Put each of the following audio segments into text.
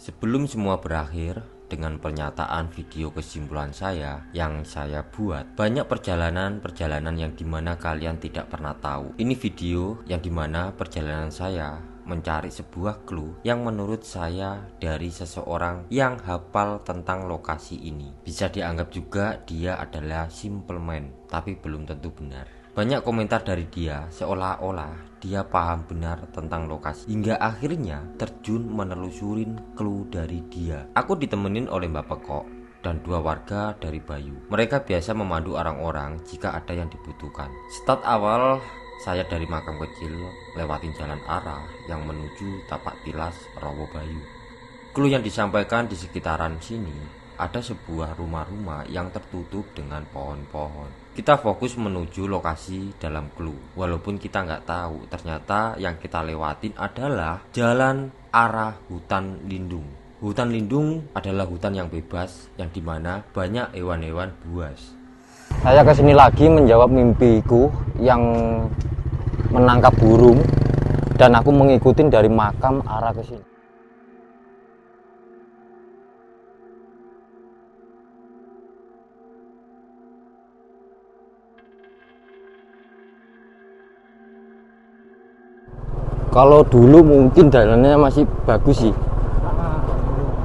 Sebelum semua berakhir dengan pernyataan video kesimpulan saya yang saya buat, banyak perjalanan-perjalanan yang dimana kalian tidak pernah tahu. Ini video yang dimana perjalanan saya mencari sebuah clue yang menurut saya dari seseorang yang hafal tentang lokasi ini. Bisa dianggap juga dia adalah simple man, tapi belum tentu benar. Banyak komentar dari dia seolah-olah dia paham benar tentang lokasi, hingga akhirnya terjun menelusurin clue dari dia. Aku ditemenin oleh Mbak Pekok dan dua warga dari Bayu. Mereka biasa memandu orang-orang jika ada yang dibutuhkan. Start awal saya dari makam kecil lewatin jalan arah yang menuju Tapak Tilas Rowo Bayu. Clue yang disampaikan di sekitaran sini ada sebuah rumah-rumah yang tertutup dengan pohon-pohon. Kita fokus menuju lokasi dalam clue. Walaupun kita nggak tahu, ternyata yang kita lewatin adalah jalan arah hutan lindung. Hutan lindung adalah hutan yang bebas, yang dimana banyak hewan-hewan buas. Saya kesini lagi menjawab mimpiku yang menangkap burung, dan aku mengikuti dari makam arah ke sini. Kalau dulu mungkin jalannya masih bagus sih.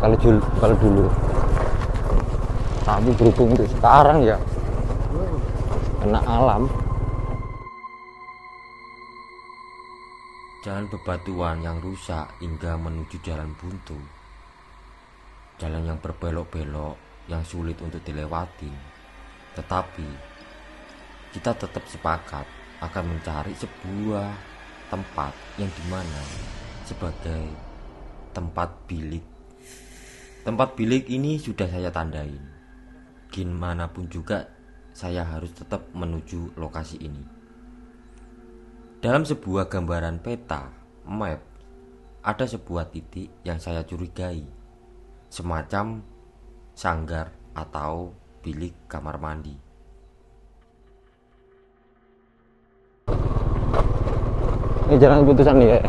Kalau dulu. Tapi berhubung itu sekarang ya kena alam. Jalan bebatuan yang rusak hingga menuju jalan buntu. Jalan yang berbelok-belok yang sulit untuk dilewati. Tetapi kita tetap sepakat akan mencari sebuah tempat yang dimana sebagai tempat bilik. Tempat bilik ini sudah saya tandain. Gimana pun juga saya harus tetap menuju lokasi ini. Dalam sebuah gambaran peta map ada sebuah titik yang saya curigai, semacam sanggar atau bilik kamar mandi. Ini jalan putusan nih ya.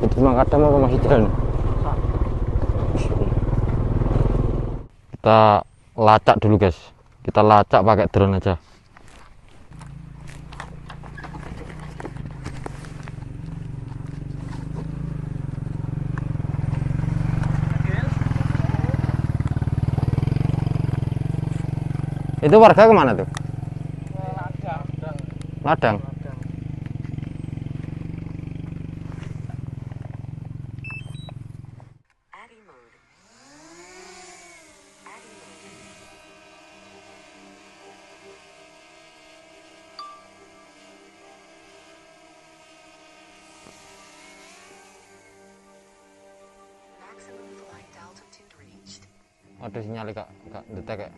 Putus Mangkadam apa masih jalan? Kita lacak dulu guys. Kita lacak pakai drone aja. Itu warga kemana tuh? Ladang. Ada sinyal kak detek kayak.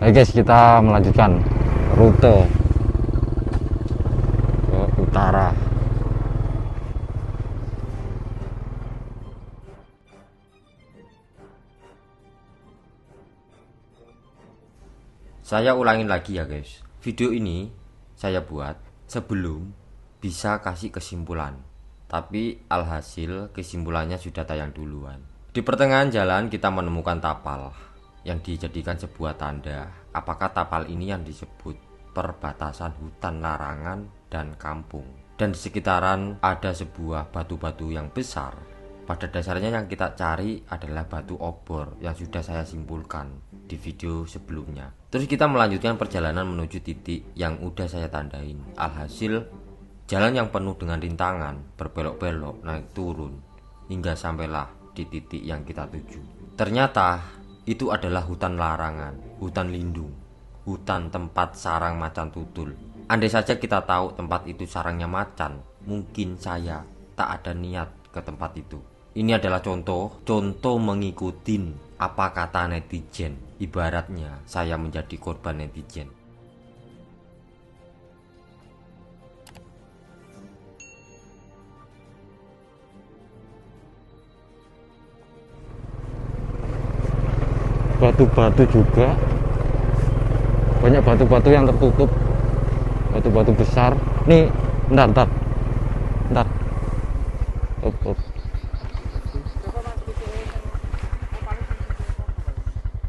Oke guys, kita melanjutkan rute. Saya ulangin lagi ya guys. Video ini saya buat sebelum bisa kasih kesimpulan. Tapi alhasil kesimpulannya sudah tayang duluan. Di pertengahan jalan kita menemukan tapal yang dijadikan sebuah tanda. Apakah tapal ini yang disebut perbatasan hutan larangan dan kampung? Dan di sekitaran ada sebuah batu-batu yang besar. Pada dasarnya yang kita cari adalah batu obor yang sudah saya simpulkan di video sebelumnya. Terus kita melanjutkan perjalanan menuju titik yang udah saya tandain. Alhasil jalan yang penuh dengan rintangan, berbelok-belok, naik turun, hingga sampailah di titik yang kita tuju. Ternyata itu adalah hutan larangan, hutan lindung, hutan tempat sarang macan tutul. Andai saja kita tahu tempat itu sarangnya macan, mungkin saya tak ada niat ke tempat itu. Ini adalah contoh mengikuti apa kata netizen. Ibaratnya saya menjadi korban netizen. Batu-batu juga, banyak batu-batu yang tertutup, batu-batu besar. Nih, bentar. Up.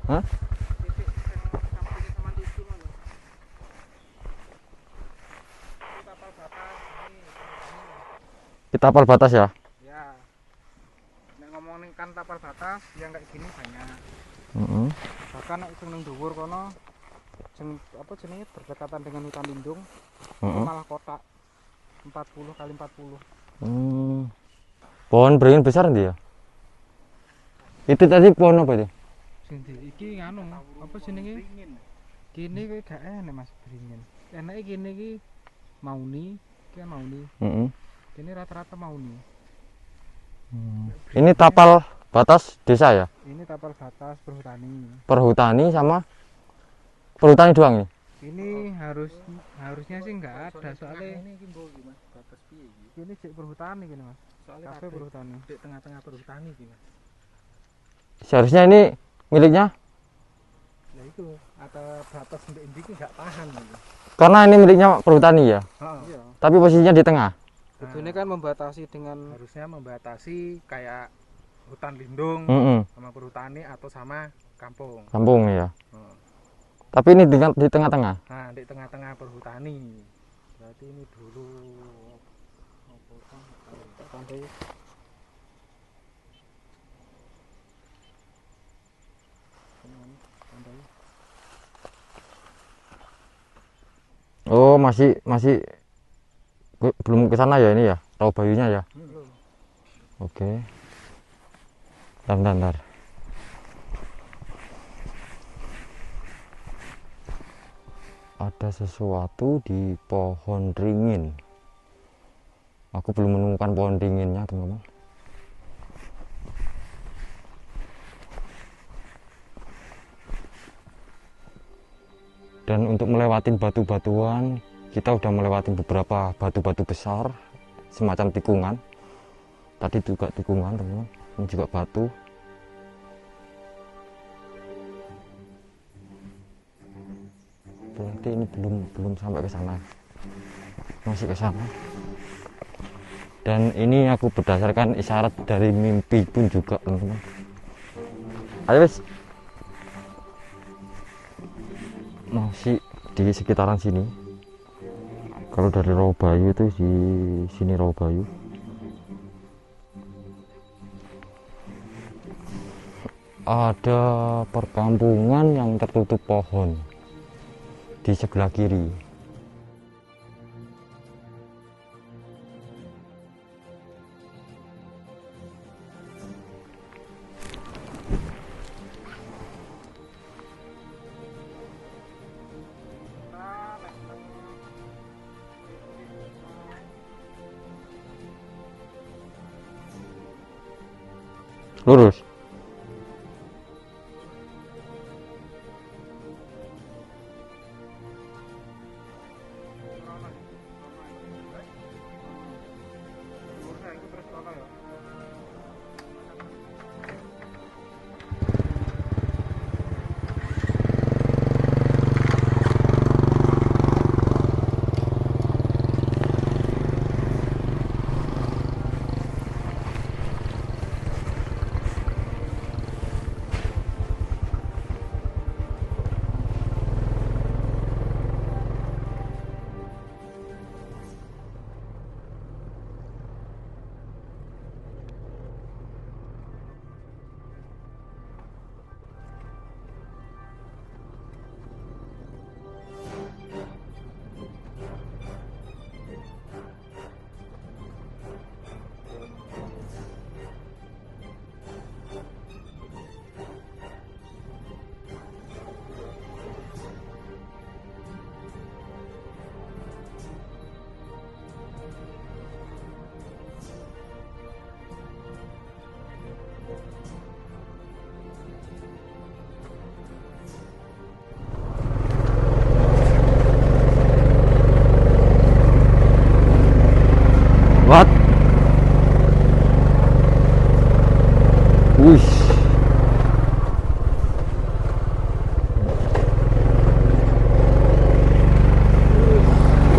Hah? Kita tapal batas ya? Ya. Nek ngomongin kan tapal batas yang kayak gini banyak. Bahkan nek sing ning dhuwur kono sing apa jenenge berdekatan dengan hutan lindung, itu malah kotak 40 kali 40. Pohon beringin besar nanti ya? Itu tadi pohon apa itu? Iki nganu, apa jenenge? Kene kowe gak enek Mas beringin. Enake kene iki mauni, iki kan mauni. Kene rata-rata mauni. Ini tapal batas desa ya? Ini tapal batas perhutani. Perhutani sama perhutani doang ini? Ini harusnya sih enggak ada soalnya ini Mas, batas piye iki? Ini cek perhutani gini Mas. Soalnya kafe perhutani. Di tengah-tengah perhutani iki Mas. Seharusnya ini miliknya? Nah itu ada batas sampai ini nggak tahan gitu. Karena ini miliknya perhutani ya? Iya. Tapi posisinya di tengah? Ini kan membatasi dengan harusnya membatasi kayak hutan lindung sama perhutani atau sama kampung. Kampung ya. Tapi ini di tengah-tengah. Nah, di tengah-tengah perhutani. Berarti ini dulu sampai Oh, masih belum ke sana ya ini ya, Rawa Bayunya ya. Oke. Bentar. Ada sesuatu di pohon ringin. Aku belum menemukan pohon ringinnya, teman-teman. Dan untuk melewati batu-batuan, kita udah melewati beberapa batu-batu besar semacam tikungan. Tadi juga tikungan, teman-teman. Ini juga batu. Berarti ini belum sampai ke sana. Masih ke sana. Dan ini aku berdasarkan isyarat dari mimpi pun juga, teman-teman. Ayo wes. Masih di sekitaran sini. Kalau dari Rawa Bayu itu di sini Rawa Bayu. Ada perkampungan yang tertutup pohon di sebelah kiri. Lurus.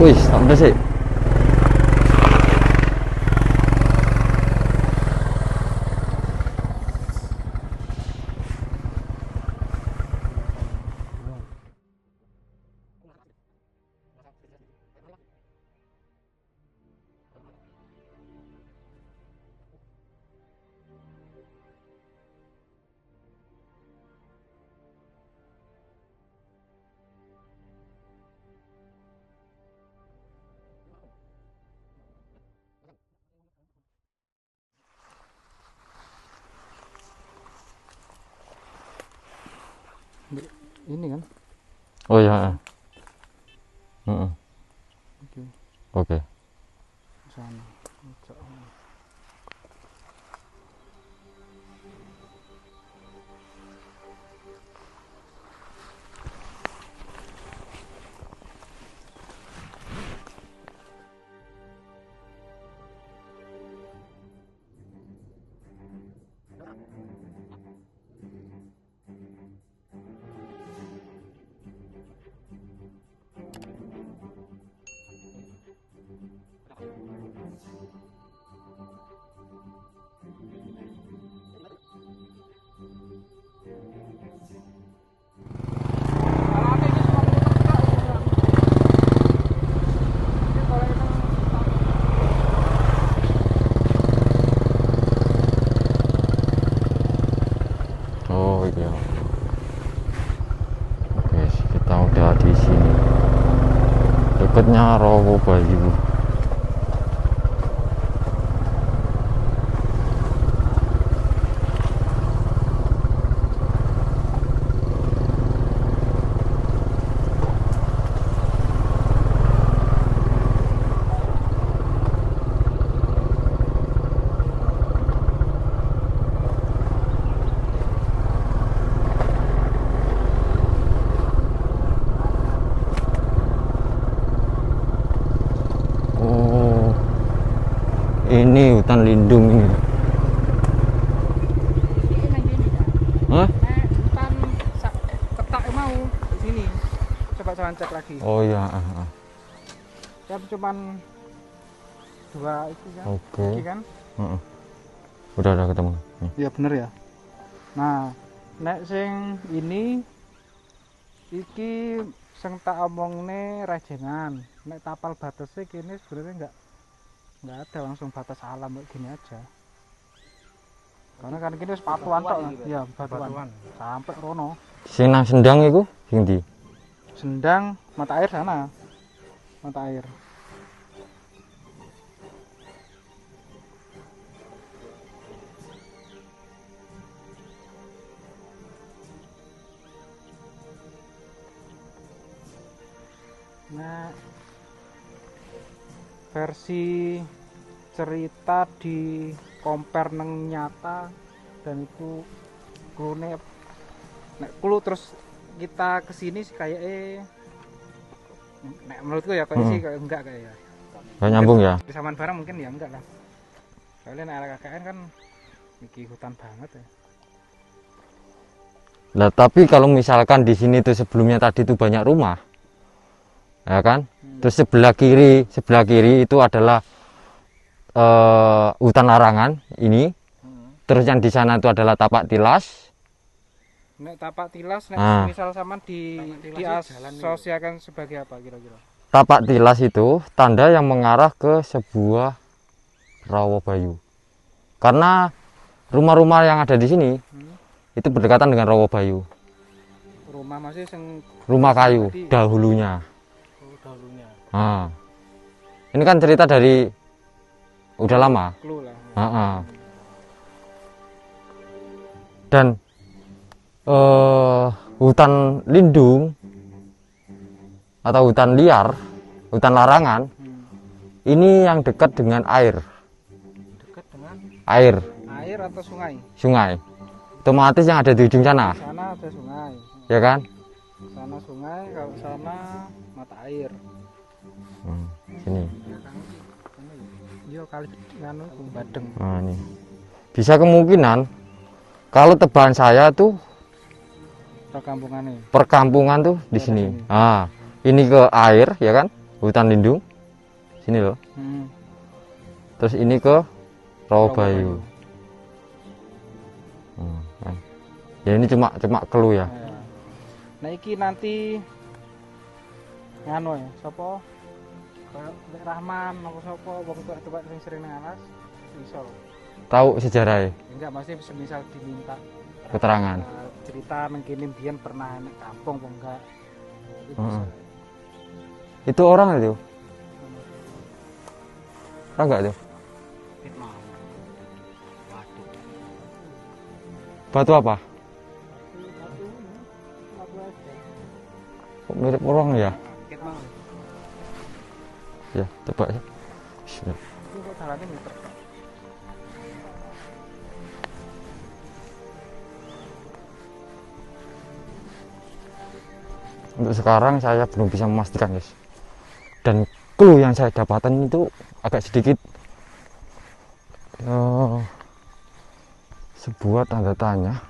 Wih, sampai sih. Ini kan. Oh ya. Heeh. Oke. Oke. Sana. Oh iya. Oke, kita udah di sini. Dekatnya Rawobayu. Ini hutan lindung ini. Hah? Hutan ketak mau di sini. Coba saya cek lagi. Oh iya. Kan cuman 2 itu kan. Oke. Iki kan? Udah ketemu. Iya bener ya. Nah, nek sing ini iki sing tak omongne rajengan. Nek tapal batasnya kini sebenarnya nggak ada, langsung batas alam kayak gini aja. Karena kan gini wis patuan tok. Iya, batuan. Sampai rono. Sing nang Sendang iku sing ndi? Sendang mata air sana. Mata air. Nah, versi cerita di compare neng nyata dan itu klune nek klu terus kita kesini sih kayak nek menurutku ya kayak sih kayak enggak kayak ya. Gak nyambung ya? Di Saman Barang mungkin ya enggak lah. Soalnya nek LKKN kan iki hutan banget ya. Nah, tapi kalau misalkan di sini tuh sebelumnya tadi tuh banyak rumah, ya kan? Terus sebelah kiri itu adalah hutan larangan ini. Terus yang di sana itu adalah tapak tilas. Nek tapak tilas, nek misal sama diasosiasikan sebagai apa kira-kira? Tapak tilas itu tanda yang mengarah ke sebuah Rawobayu. Karena rumah-rumah yang ada di sini itu berdekatan dengan Rawobayu. Rumah masih rumah kayu dahulunya. Oh, dahulunya. Nah, ini kan cerita dari udah lama. Clue lah. Dan hutan lindung atau hutan liar, hutan larangan, ini yang dekat dengan air. Dekat dengan air atau sungai? Sungai. Otomatis yang ada di ujung sana. Sana ada sungai. Ya kan? Sana sungai, kalau sana mata air. Sini. Iya kali nganu Badeng. Nah, ini. Bisa kemungkinan kalau tebalan saya tuh perkampungan tuh di sini. Ah, ini ke air ya kan? hutan lindung sini loh. Terus ini ke Rawabayu. Kan. Ya ini cuma clue ya. Nah iki nanti nganu ya, sapa? Kayak Rahman apa sapa wong tua sing sering nang alas iso. Tahu sejarahnya? Enggak, masih semisal diminta Keterangan. Cerita mungkin biyen pernah nek kampung apa enggak. Itu orang itu? Orang enggak tuh? Batu apa? Kok mirip orang ya? Ya, coba ya. Bismillah. Untuk sekarang saya belum bisa memastikan, guys. Dan clue yang saya dapatkan itu agak sedikit sebuah tanda tanya.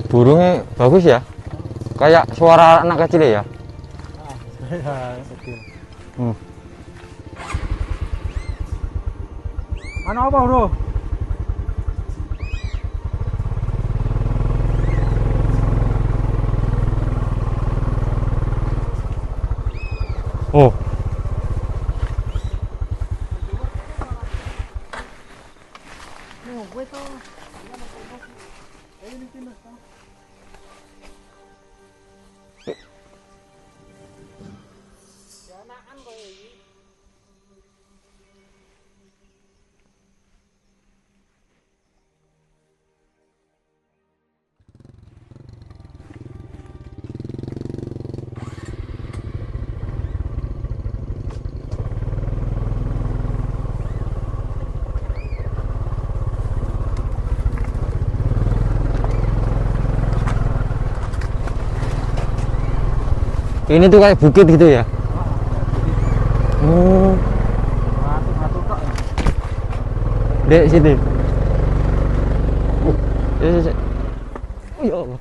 Burungnya bagus ya, kayak suara anak kecil ya. Mana apa bro? Oh. Ini tuh kayak bukit gitu ya? Batu tok ya. Dek sini. Ya. Ya Allah.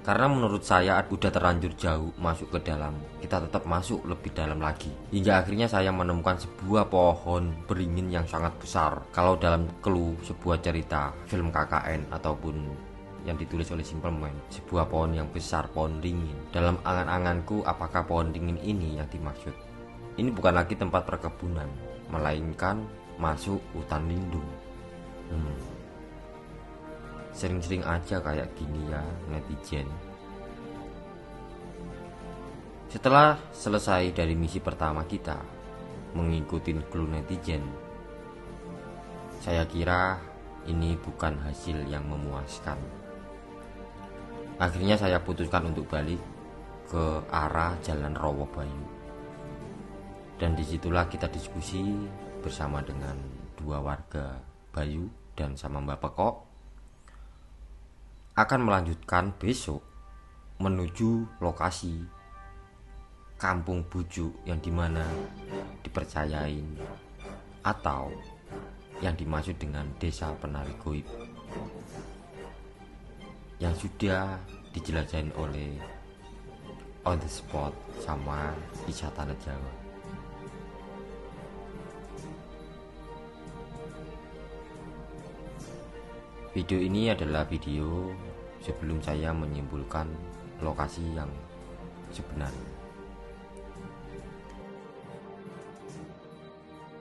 Karena menurut saya udah terlanjur jauh masuk ke dalam, kita tetap masuk lebih dalam lagi. Hingga akhirnya saya menemukan sebuah pohon beringin yang sangat besar. Kalau dalam clue sebuah cerita film KKN ataupun yang ditulis oleh Simple Man, sebuah pohon yang besar, pohon ringin. Dalam angan-anganku, apakah pohon ringin ini yang dimaksud? Ini bukan lagi tempat perkebunan, melainkan masuk hutan lindung. Sering-sering aja kayak gini ya netizen. Setelah selesai dari misi pertama kita mengikuti clue netizen, saya kira ini bukan hasil yang memuaskan. Akhirnya saya putuskan untuk balik ke arah Jalan Rawabayu. Dan disitulah kita diskusi bersama dengan dua warga Bayu dan sama Mbak Pekok akan melanjutkan besok menuju lokasi Kampung Bujuk yang dimana dipercayai atau yang dimaksud dengan Desa Penari Goib yang sudah dijelajahin oleh On The Spot sama Isha Tanah Jawa. Video ini adalah video sebelum saya menyimpulkan lokasi yang sebenarnya.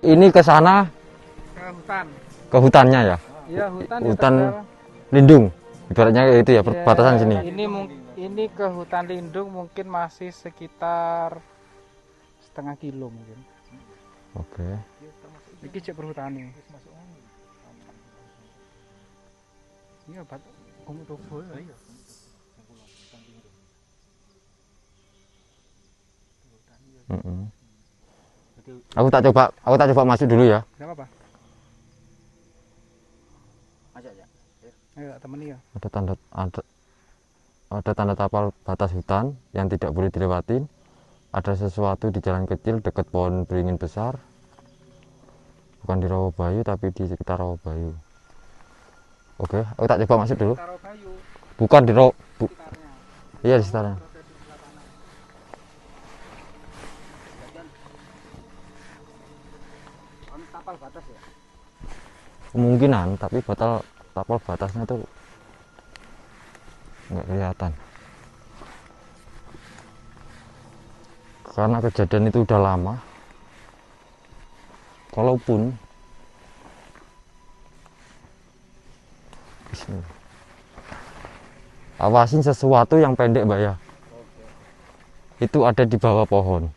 ini ke sana ke hutan. ke hutannya ya. Iya, hutan. Hutan Ya, lindung. Ibaratnya kayak itu ya, Iya, perbatasan sini. Ini ke hutan lindung mungkin masih sekitar setengah kilo mungkin. Oke. Iki cek perhutani. Iya, batu tobo ya. Iya. Aku tak coba masuk dulu ya. Enggak apa-apa. Aja. Ayo temani ya. Ada tanda tapal batas hutan yang tidak boleh dilewatin. Ada sesuatu di jalan kecil dekat pohon beringin besar. Bukan di Rawabayu tapi di sekitar Rawabayu. Oke, aku tak coba masuk dulu. Rawabayu. Bukan di Sekitarnya. Iya di sekitarnya. Tapal batas ya? Kemungkinan, tapi tapal batasnya tuh nggak kelihatan. Karena kejadian itu udah lama. Kalaupun Bismillah. Awasin sesuatu yang pendek, Mbak ya. Itu ada di bawah pohon.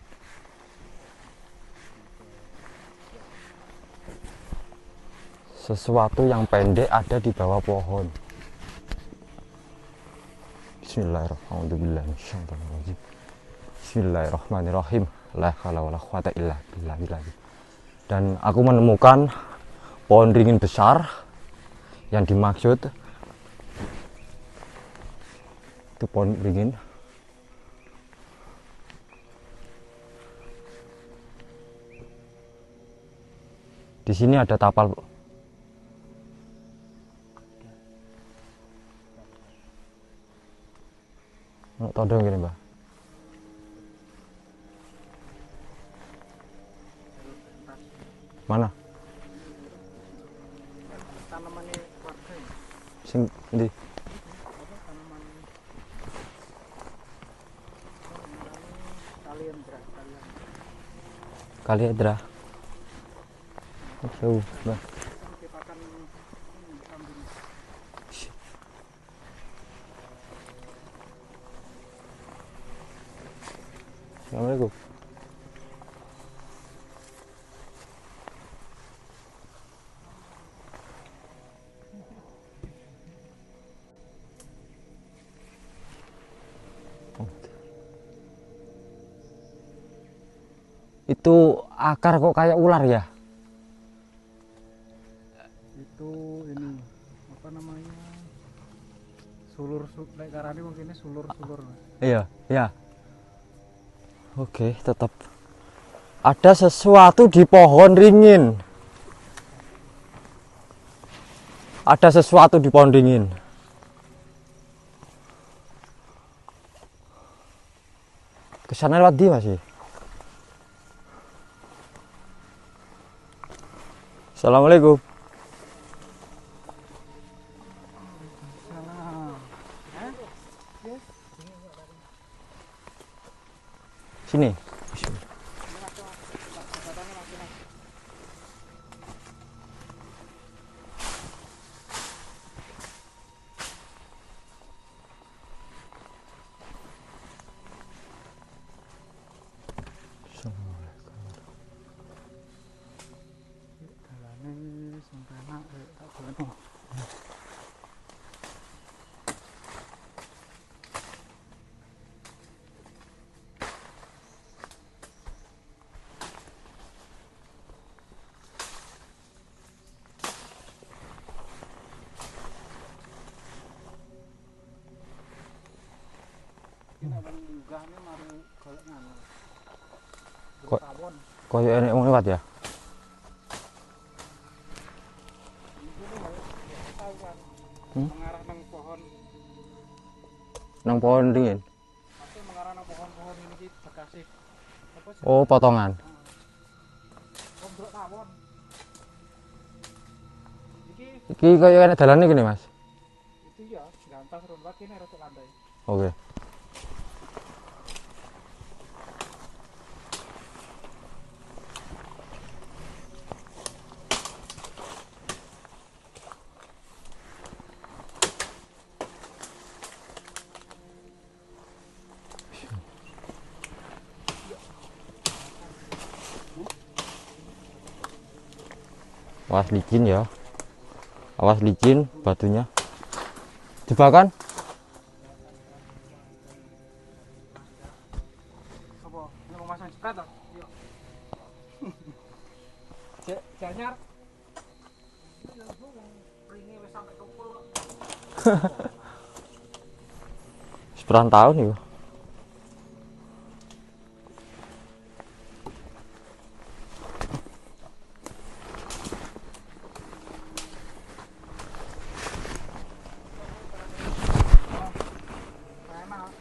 Sesuatu yang pendek ada di bawah pohon. Bismillahirrahmanirrahim. Bismillahirrahmanirrahim. La haula wala quwata illa billah. Dan aku menemukan pohon ringin besar yang dimaksud itu pohon ringin. Di sini ada tapal. Todong gini, Mbak. Mana? Tanaman warga ya? Sing ndi? Tanaman Kaliandra. Jauh, Mbak. Dipakan kambing. Assalamualaikum. Itu akar kok kayak ular ya? Itu ini apa namanya? Sulur nek karane mungkin sulur. Iya, ya. Oke, tetap ada sesuatu di pohon ringin. Ada sesuatu di pohon ringin. Kesana lewat dia masih. Assalamualaikum. Sini. Koyo enek wong lewat ya? Mengarah nang pohon. Nang pohon ringin. Pasti mengarah nang pohon-pohon ini iki bekasih. Apa sih? Oh, potongan. Pondok tawon. Iki koyo enek dalane gini, Mas. Itu ya, gampang rombak ini rada landai. Oke. Awas licin ya. Awas licin batunya. Jebakan. Apa? Ini mau masang jekat toh? Yuk. Janyar. Ringe wis sampai tukul kok. Seperang tahun ya. Enak.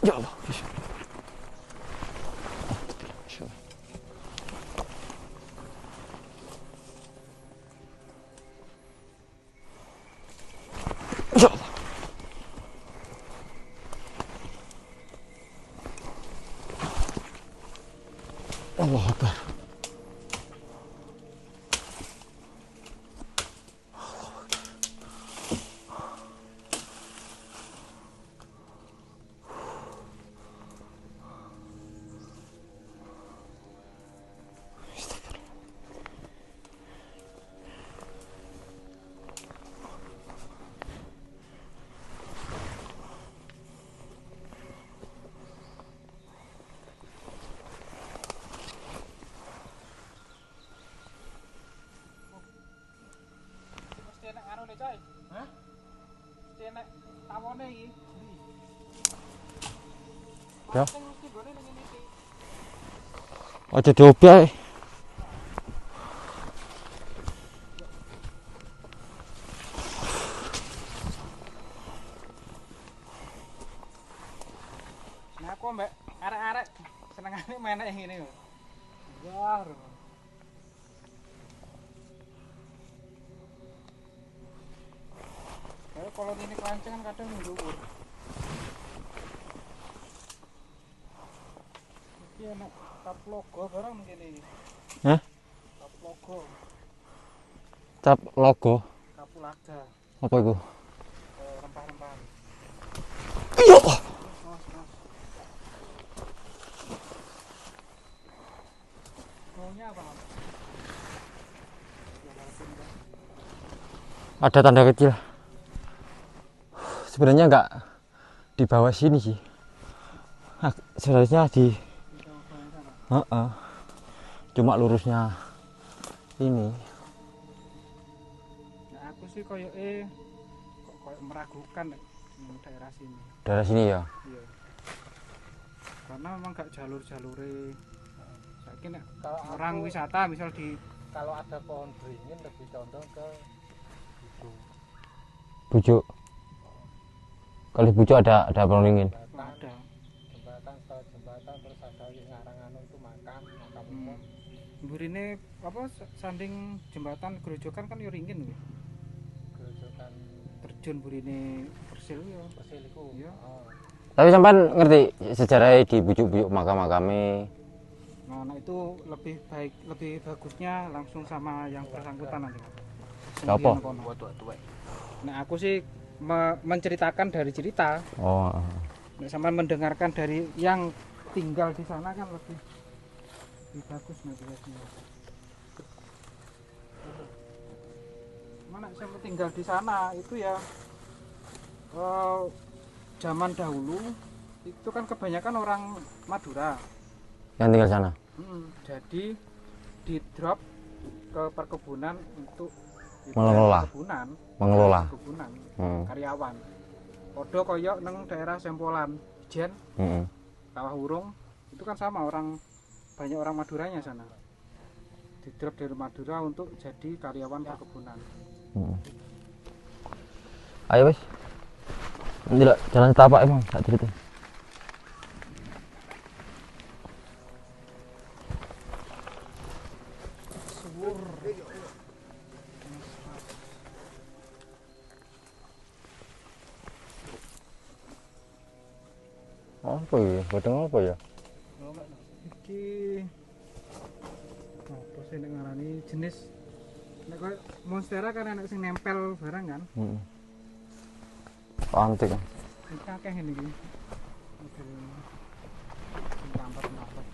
Ya Allah. Ya Allah. Allah Akbar. Mesti enak anu le, Coy. Hah? Mesti enak tawone iki. Ya. Sing mesti gone ning ngene iki. Aja diobrak. Nah aku mbak arek-arek senengane main yang ngene lho. Wah. Kalau ini kelancingan kan kadang ning dhuwur. Iki enak tap logo barang mungkin ini. Hah? Tap logo, Cap logo. kapulaga, Apa itu? rempah-rempah. Ya Allah. Mas. Maunya apa, Mas? Ya, walaupun enggak. Ada tanda kecil. Sebenarnya enggak di bawah sini sih. Seharusnya di Bisa bayangkan, Pak. cuma lurusnya ini. Nah, aku sih kok meragukan daerah sini. Daerah sini ya. Iya. Karena memang gak jalur-jalure. Saiki nek Kalau orang aku- wisata misal di Kalau ada pohon beringin lebih condong ke itu Bujuk. Kalau di Bujuk ada peringin. jembatan, ada. jembatan terus ada yang ngarang anu itu makam umum. Burine apa sanding jembatan grojokan kan yo ringin kuwi. Gerojokan Terjun burine persil yo. persil iku. Iya. Oh. Tapi sampean ngerti sejarahnya di Bujuk-bujuk makam-makame. Nah, itu lebih baik, lebih bagusnya langsung sama yang bersangkutan nanti. Apa? Nah, aku sih menceritakan dari cerita. Oh. Nek sampean mendengarkan dari yang tinggal di sana kan lebih bagus mediasinya. Mana yang tinggal di sana itu ya zaman dahulu itu kan kebanyakan orang Madura. Yang tinggal sana. Jadi di drop ke perkebunan untuk Mengelola. Mengelola. perkebunan Hmm. karyawan. Podo koyok neng daerah Sempolan, Ijen, Mm-mm. Kawah Urung itu kan sama orang banyak orang Maduranya sana. Di drop dari Madura untuk jadi karyawan perkebunan. Mm. Ayo wis. Nanti lah jalan setapak emang tak cerita. Apa ya? Godong apa ya? Iki sing ngarani jenis nek koyo monstera kan enak sing nempel barang kan. Antik kan. Iki akeh ngene iki. Model sing rampet-rampet.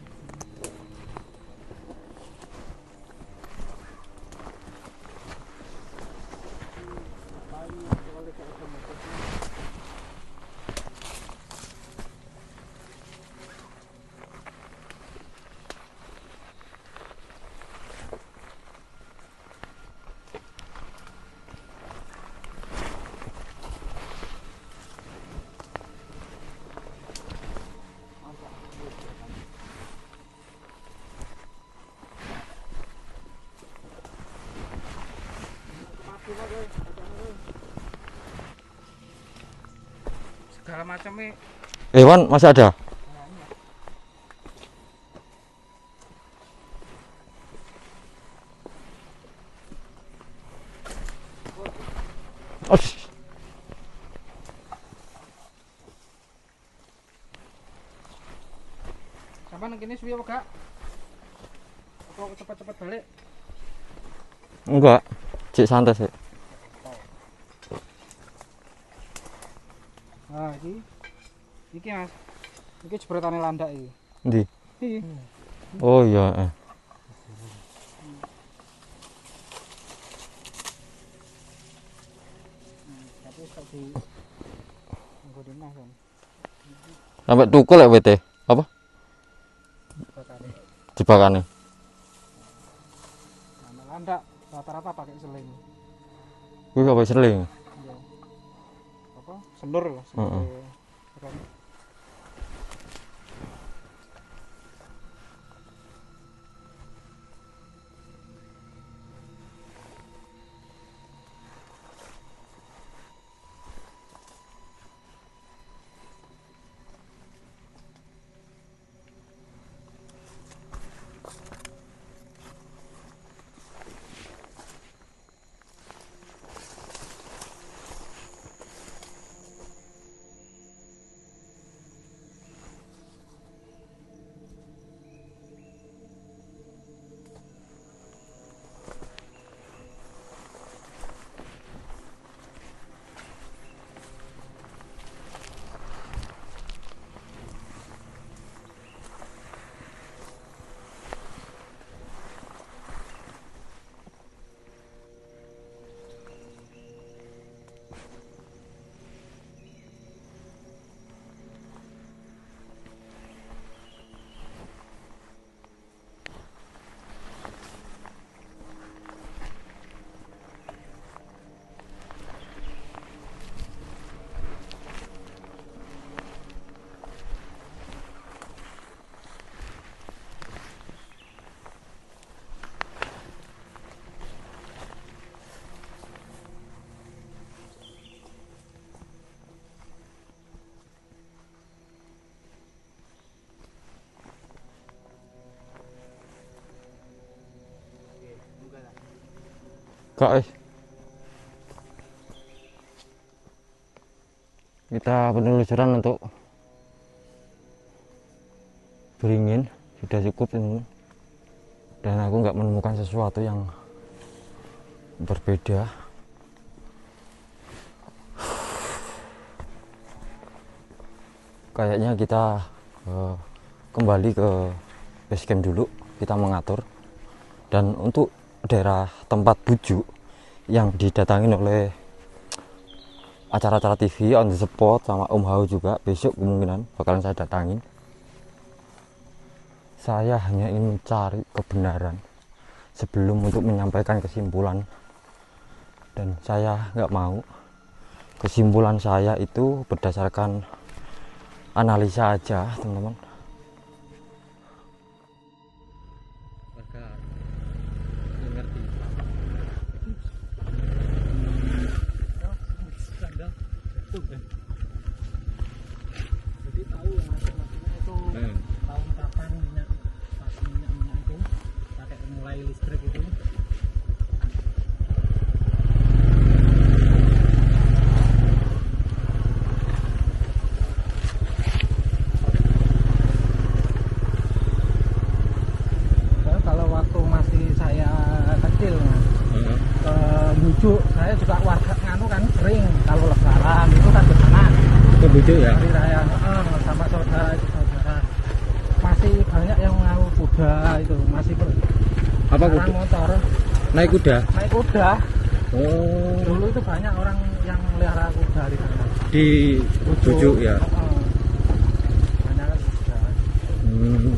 Segala macamnya Hewan masih ada? Oh, sampai nang kene suwi apa gak? Apa cepet-cepet balik? enggak, cik santai sih. Nah, iki Mas. Iki jebrotane landak iki. Ndi? Iki. Oh iya. Tapi sak di nggo Mas kan. Sampai tukul ya WT. Apa? Bakane. Jebakane. Nah, landak rata-rata pakai seling. Kuwi apa seling? Iya. Apa? Sendur lah. Kan. Kak, kita penelusuran untuk beringin sudah cukup ini, dan aku nggak menemukan sesuatu yang berbeda. Kayaknya kita kembali ke base camp dulu, kita mengatur. Dan untuk daerah tempat bujuk yang didatangin oleh acara-acara TV on the spot sama Om Hao juga, besok kemungkinan bakalan saya datangin. Saya hanya ingin mencari kebenaran sebelum untuk menyampaikan kesimpulan, dan saya nggak mau kesimpulan saya itu berdasarkan analisa aja, teman-teman. Jadi tahu ya maksudnya itu tahun kapan minyak itu pakai mulai listrik itu. Kalau waktu masih saya Bujuk ya? Hari raya sama saudara itu saudara. Masih banyak yang ngaku kuda itu, masih Apa orang kuda? motor. Naik kuda? Naik kuda. Oh, Dulu itu banyak orang yang melihara kuda di sana. di Bujuk ya? Banyak kuda. Hmm.